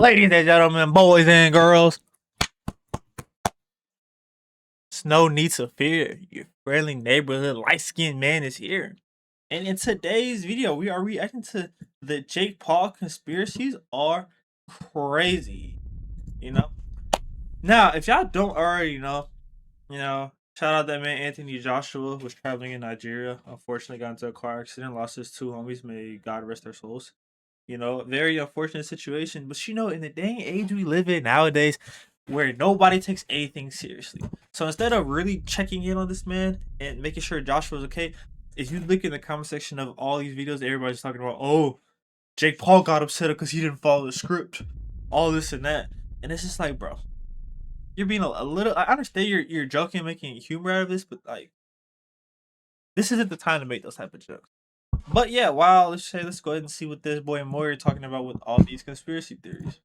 Ladies and gentlemen, boys and girls, it's no need to fear. Your friendly neighborhood light-skinned man is here. And in today's video, we are reacting to the Jake Paul conspiracies are crazy. You know? Now, if y'all don't already know, shout out that man Anthony Joshua was traveling in Nigeria. Unfortunately got into a car accident, lost his two homies. May God rest their souls. Very unfortunate situation. But in the day and age we live in nowadays, where nobody takes anything seriously. So instead of really checking in on this man and making sure Joshua's okay, if you look in the comment section of all these videos, everybody's talking about, oh, Jake Paul got upset because he didn't follow the script, all this and that. And it's just like, bro, you're being a little. I understand you're joking, making humor out of this, but like, this isn't the time to make those type of jokes. But yeah, wow, let's go ahead and see what this boy Moore is talking about with all these conspiracy theories.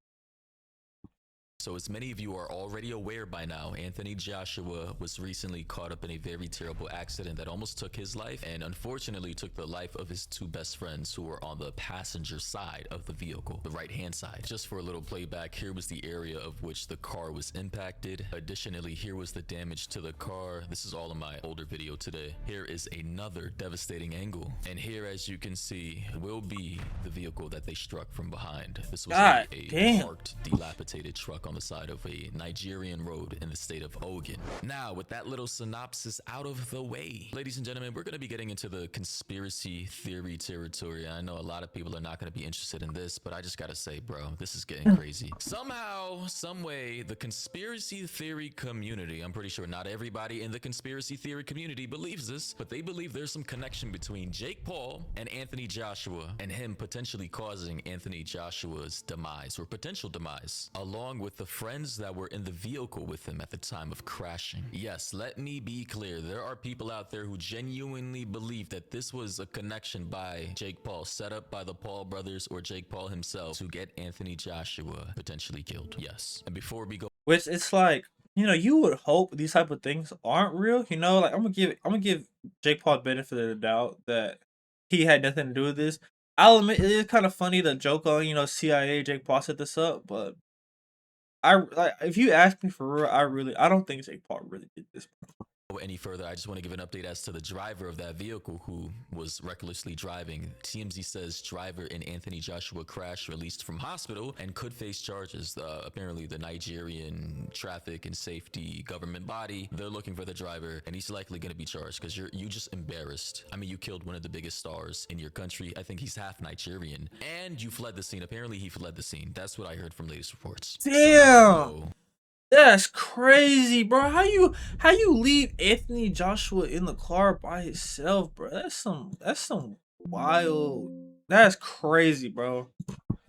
So as many of you are already aware by now, Anthony Joshua was recently caught up in a very terrible accident that almost took his life and unfortunately took the life of his two best friends who were on the passenger side of the vehicle, the right hand side. Just for a little playback, here was the area of which the car was impacted. Additionally, here was the damage to the car. This is all in my older video today. Here is another devastating angle. And here, as you can see, will be the vehicle that they struck from behind. This was a parked, dilapidated truck on the side of a Nigerian road in the state of Ogun. Now, with that little synopsis out of the way, ladies and gentlemen, we're going to be getting into the conspiracy theory territory. I know a lot of people are not going to be interested in this, but I just got to say, bro, this is getting crazy. Somehow, some way, the conspiracy theory community, I'm pretty sure not everybody in the conspiracy theory community believes this, but they believe there's some connection between Jake Paul and Anthony Joshua and him potentially causing Anthony Joshua's demise or potential demise, along with the friends that were in the vehicle with him at the time of crashing. Yes, let me be clear. There are people out there who genuinely believe that this was a connection by Jake Paul, set up by the Paul brothers or Jake Paul himself to get Anthony Joshua potentially killed. Yes. And before we go, which it's like, you would hope these type of things aren't real. Like I'm gonna give Jake Paul the benefit of the doubt that he had nothing to do with this. I'll admit it is kind of funny to joke on, CIA Jake Paul set this up, but if you ask me for real, I don't think Jake Paul really did this. any further, I just want to give an update as to the driver of that vehicle who was recklessly driving. TMZ says driver in Anthony Joshua crash released from hospital and could face charges. Apparently the Nigerian traffic and safety government body, they're looking for the driver and he's likely going to be charged because you just embarrassed. I mean, you killed one of the biggest stars in your country. I think he's half Nigerian and you fled the scene. Apparently he fled the scene. That's what I heard from latest reports. Damn. That's crazy, bro. How you leave Anthony Joshua in the car by himself, bro? That's some wild. That's crazy, bro.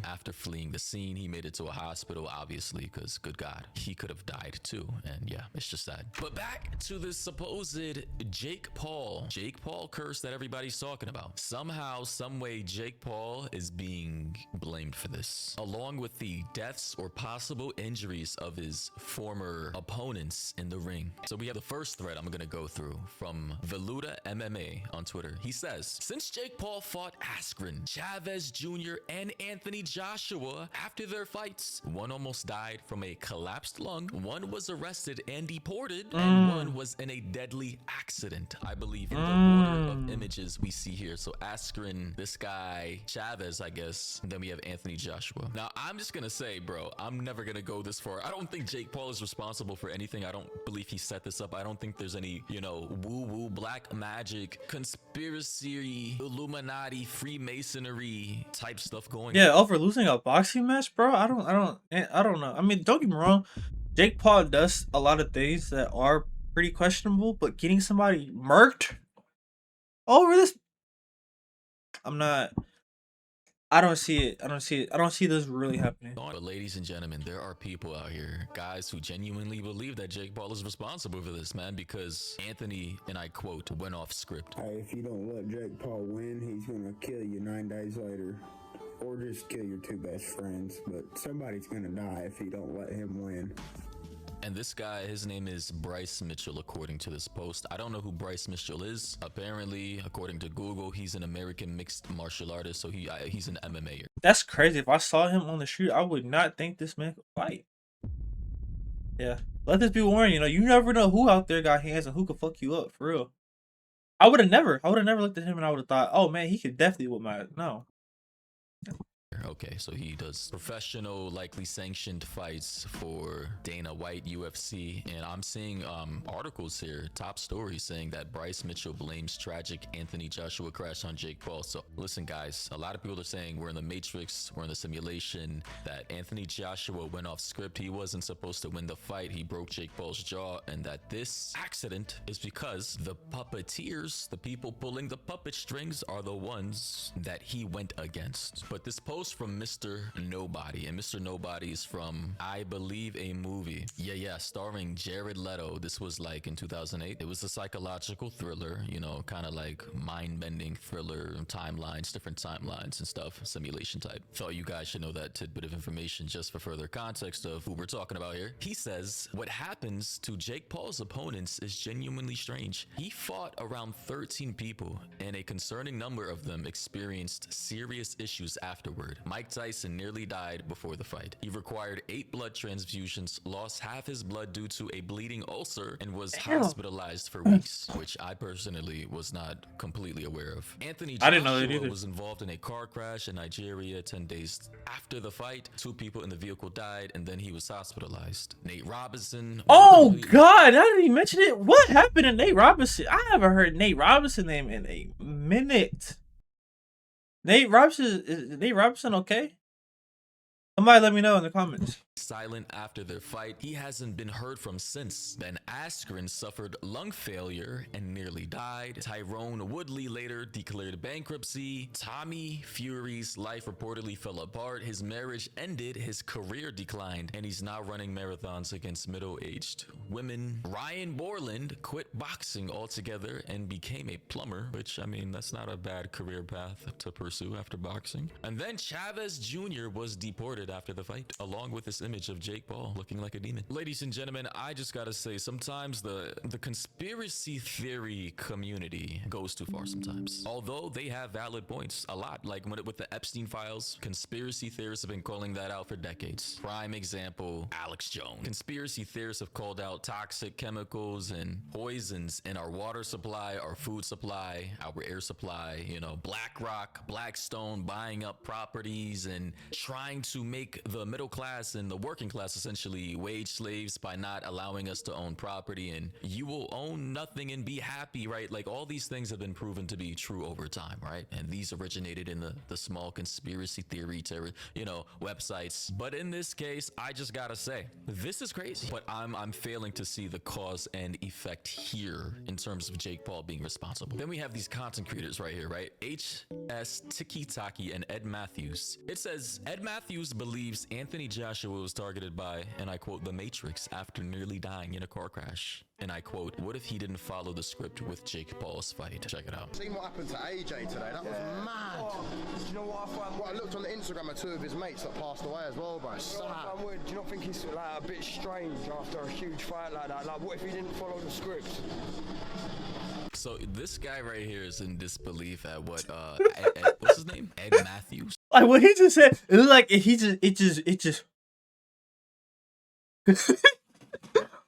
After fleeing the scene, he made it to a hospital, obviously, because good God, he could have died too. And yeah, it's just sad. But back to the supposed Jake Paul curse that everybody's talking about. Somehow, some way, Jake Paul is being blamed for this, along with the deaths or possible injuries of his former opponents in the ring. So we have the first thread I'm gonna go through from Veluda MMA on Twitter. He says, since Jake Paul fought Askren, Chavez Jr., and Anthony Joshua after their fights, one almost died from a collapsed lung, one was arrested and deported, and one was in a deadly accident. I believe in the order of images we see here. So Askren, this guy, Chavez, I guess, and then we have Anthony Joshua. Now, I'm just gonna say, bro, I'm never gonna go this far. I don't think Jake Paul is responsible for anything. I don't believe he set this up. I don't think there's any, woo-woo, black magic, conspiracy, Illuminati, Freemasonry type stuff going on. Yeah, over losing a boxing match, bro. I don't know. I mean, don't get me wrong. Jake Paul does a lot of things that are pretty questionable, but getting somebody murked over this, I don't see it. I don't see this really happening. But ladies and gentlemen, there are people out here, guys, who genuinely believe that Jake Paul is responsible for this, man, because Anthony, and I quote, went off script. Hey, if you don't let Jake Paul win, he's gonna kill you 9 days later. Or just kill your two best friends, but somebody's gonna die if you don't let him win. And this guy, his name is Bryce Mitchell, according to this post. I don't know who Bryce Mitchell is. Apparently, according to Google, he's an American mixed martial artist, so he's an MMAer. That's crazy. If I saw him on the street, I would not think this man could fight. Yeah. Let this be warned, you know, you never know who out there got hands and who could fuck you up, for real. I would have never looked at him and I would have thought, oh man, he could definitely whip my, no. Okay, so he does professional, likely sanctioned fights for Dana White, UFC, and I'm seeing articles here, top stories saying that Bryce Mitchell blames tragic Anthony Joshua crash on Jake Paul. So listen, guys, a lot of people are saying we're in the Matrix, we're in the simulation, that Anthony Joshua went off script. He wasn't supposed to win the fight. He broke Jake Paul's jaw, and that this accident is because the puppeteers, the people pulling the puppet strings, are the ones that he went against. But this post from Mr. Nobody, and Mr. Nobody is from, I believe, a movie. Yeah, starring Jared Leto. This was like in 2008. It was a psychological thriller, you know, kind of like mind-bending thriller, timelines, different timelines and stuff, simulation type. Thought you guys should know that tidbit of information just for further context of who we're talking about here. He says, what happens to Jake Paul's opponents is genuinely strange. He fought around 13 people, and a concerning number of them experienced serious issues afterward. Mike Tyson nearly died before the fight. He required 8 blood transfusions, lost half his blood due to a bleeding ulcer, and was hospitalized for weeks, which I personally was not completely aware of. Anthony I didn't know that Joshua either. was involved in a car crash in Nigeria 10 days after the fight. 2 people in the vehicle died, and then he was hospitalized. Nate Robinson. Oh God, I didn't even mention it. What happened to Nate Robinson? I haven't heard Nate Robinson name in a minute. Nate Robinson okay? Somebody let me know in the comments. Silent after their fight. He hasn't been heard from since. Ben Askren suffered lung failure and nearly died. Tyrone Woodley later declared bankruptcy. Tommy Fury's life reportedly fell apart. His marriage ended. His career declined. And he's now running marathons against middle-aged women. Ryan Borland quit boxing altogether and became a plumber, which, I mean, that's not a bad career path to pursue after boxing. And then Chavez Jr. was deported after the fight, along with this image of Jake Paul looking like a demon. Ladies and gentlemen, I just gotta say, sometimes the conspiracy theory community goes too far sometimes. Although they have valid points, a lot. Like with the Epstein files, conspiracy theorists have been calling that out for decades. Prime example, Alex Jones. Conspiracy theorists have called out toxic chemicals and poisons in our water supply, our food supply, our air supply, you know, BlackRock, Blackstone buying up properties and trying to make the middle class and the working class essentially wage slaves by not allowing us to own property, and you will own nothing and be happy, right? Like, all these things have been proven to be true over time, right? And these originated in the small conspiracy theory websites. But in this case, I just gotta say, this is crazy. But I'm failing to see the cause and effect here in terms of Jake Paul being responsible. Then we have these content creators right here, right? HS Tiki Taki and Ed Matthews. It says Ed Matthews believes Anthony Joshua was targeted by, and I quote, the Matrix after nearly dying in a car crash. And I quote, what if he didn't follow the script with Jake Paul's fight? Check it out. Seen what happened to AJ today? That was mad. Oh, do you know what I find? Well, I looked on the Instagram of 2 of his mates that passed away as well, bro. You know what I find weird? Do you not think it's like a bit strange after a huge fight like that? Like, what if he didn't follow the script? So this guy right here is in disbelief at what what's his name? Ed Matthews. Like what he just said, it looked like it just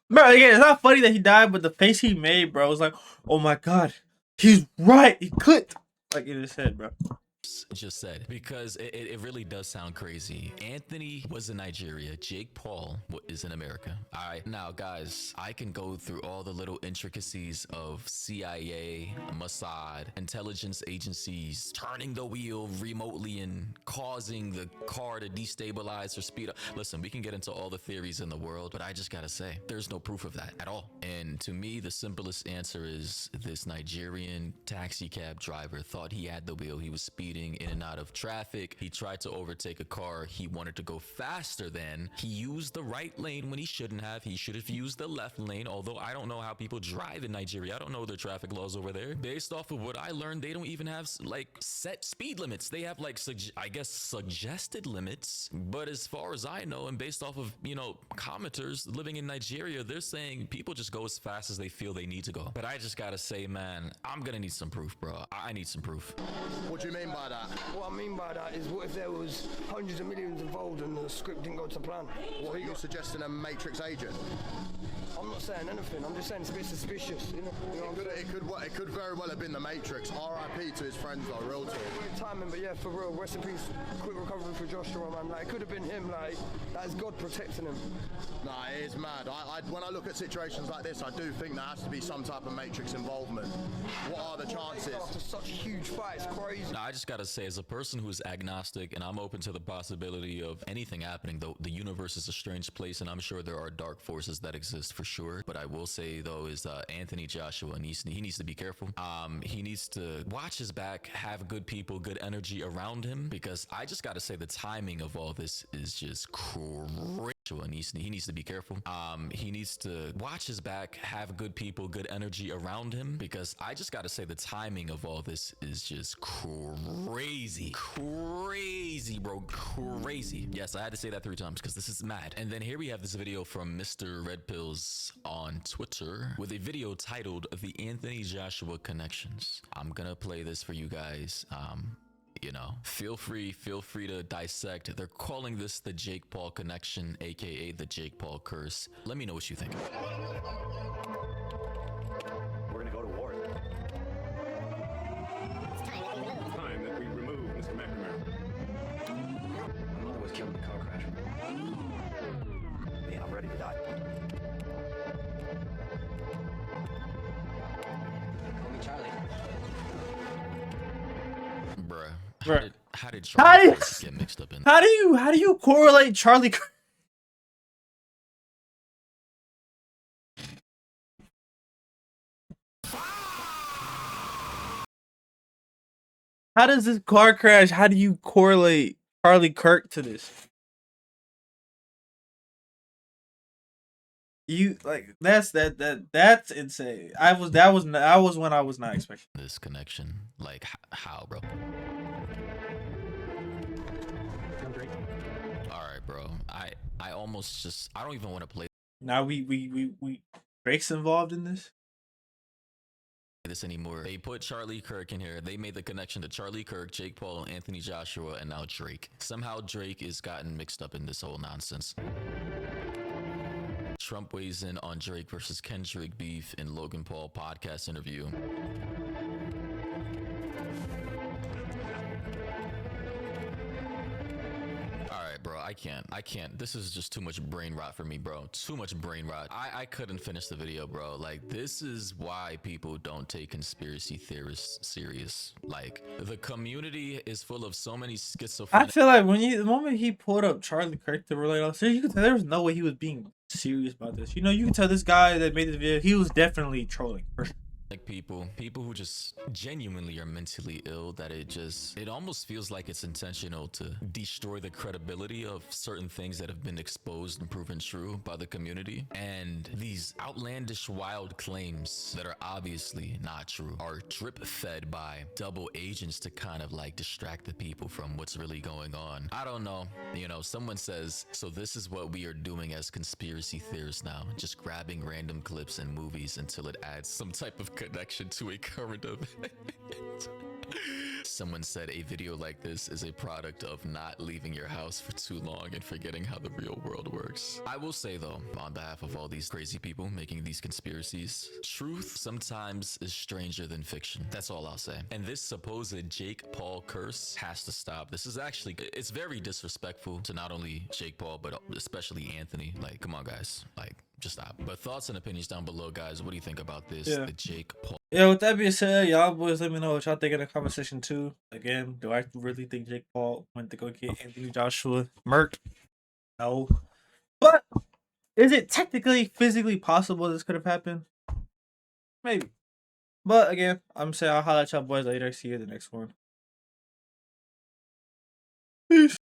Bro, again, it's not funny that he died, but the face he made, bro, was like, oh my God, he's right. He clicked like in his head, bro. Just said, because it really does sound crazy. Anthony was in Nigeria. Jake Paul is in America. All right, now guys, I can go through all the little intricacies of CIA, Mossad, intelligence agencies turning the wheel remotely and causing the car to destabilize or speed up. Listen, we can get into all the theories in the world, but I just gotta say, there's no proof of that at all. And to me, the simplest answer is this Nigerian taxi cab driver thought he had the wheel. He was speeding in and out of traffic. He tried to overtake a car he wanted to go faster than. He used the right lane when he shouldn't have. He should have used the left lane, although I don't know how people drive in Nigeria. I don't know their traffic laws over there. Based off of what I learned, they don't even have like set speed limits. They have like I guess suggested limits, but as far as I know, and based off of, you know, commenters living in Nigeria, they're saying people just go as fast as they feel they need to go. But I just gotta say, man, I'm gonna need some proof, bro. I need some proof. What do you mean by that? What I mean by that is, what if there was hundreds of millions involved and the script didn't go to plan? What are you suggesting, a Matrix agent? I'm not saying anything. I'm just saying it's a bit suspicious. You know what I'm It could very well have been the Matrix. R.I.P. to his friends, though, real talk. Good timing, but yeah, for real, rest in peace. Quick recovery for Joshua, man. Like, it could have been him. Like, that is God protecting him. Nah, it is mad. When I look at situations like this, I do think there has to be some type of Matrix involvement. What are the chances? After such a huge fight, it's crazy. Now, I just gotta say, as a person who's agnostic and I'm open to the possibility of anything happening, though the universe is a strange place and I'm sure there are dark forces that exist for sure. But I will say though is Anthony Joshua he needs to be careful. He needs to watch his back, have good people, good energy around him, because I just gotta say the timing of all this is just crazy. He needs to be careful. He needs to watch his back, have good people, good energy around him, because I just gotta say the timing of all this is just crazy, bro, crazy. Yes, I had to say that 3 times because this is mad. And then here we have this video from Mr. Red Pills on Twitter with a video titled "The Anthony Joshua Connections." I'm gonna play this for you guys. You know, feel free to dissect. They're calling this the Jake Paul connection, aka the Jake Paul curse. Let me know what you think. We're gonna go to war. It's time that we remove Mr. McNamara. My mother was killed in a car crash. Man, I'm ready to die. Call me Charlie. Bruh. How did Charlie get mixed up in? How do you correlate Charlie Kirk? How does this car crash? How do you correlate Charlie Kirk to this? You like that's insane. That was when I was not expecting This connection. Like how, bro? All right, bro. I almost just I don't even want to play Now Drake's involved in this. this anymore. They put Charlie Kirk in here. They made the connection to Charlie Kirk, Jake Paul, Anthony Joshua, and now Drake. Somehow Drake is gotten mixed up in this whole nonsense. Trump weighs in on Drake versus Kendrick beef in Logan Paul podcast interview. Bro, I can't. This is just too much brain rot for me, bro. Too much brain rot. I couldn't finish the video, bro. Like, this is why people don't take conspiracy theorists serious. Like, the community is full of so many schizophrenic. I feel like the moment he pulled up Charlie Kirk to relate on, you could tell there was no way he was being serious about this. You know, you can tell this guy that made this video, he was definitely trolling. Like people who just genuinely are mentally ill, that it almost feels like it's intentional to destroy the credibility of certain things that have been exposed and proven true by the community. And these outlandish, wild claims that are obviously not true are drip fed by double agents to kind of like distract the people from what's really going on. I don't know. You know, someone says, so this is what we are doing as conspiracy theorists now, just grabbing random clips and movies until it adds some type of connection to a current event. Someone said a video like this is a product of not leaving your house for too long and forgetting how the real world works. I will say though, on behalf of all these crazy people making these conspiracies, truth sometimes is stranger than fiction. That's all I'll say. And this supposed Jake Paul curse has to stop. This is actually, it's very disrespectful to not only Jake Paul, but especially Anthony. Like, come on guys, like, just stop. But thoughts and opinions down below, guys. What do you think about this? Yeah. The Jake Paul. Yeah, with that being said, y'all boys let me know what y'all think in the comment section too. Again, do I really think Jake Paul went to go get Anthony Joshua murked? No. But is it technically, physically possible this could have happened? Maybe. But again, I'm saying I'll holler at y'all boys later. See you in the next one. Peace.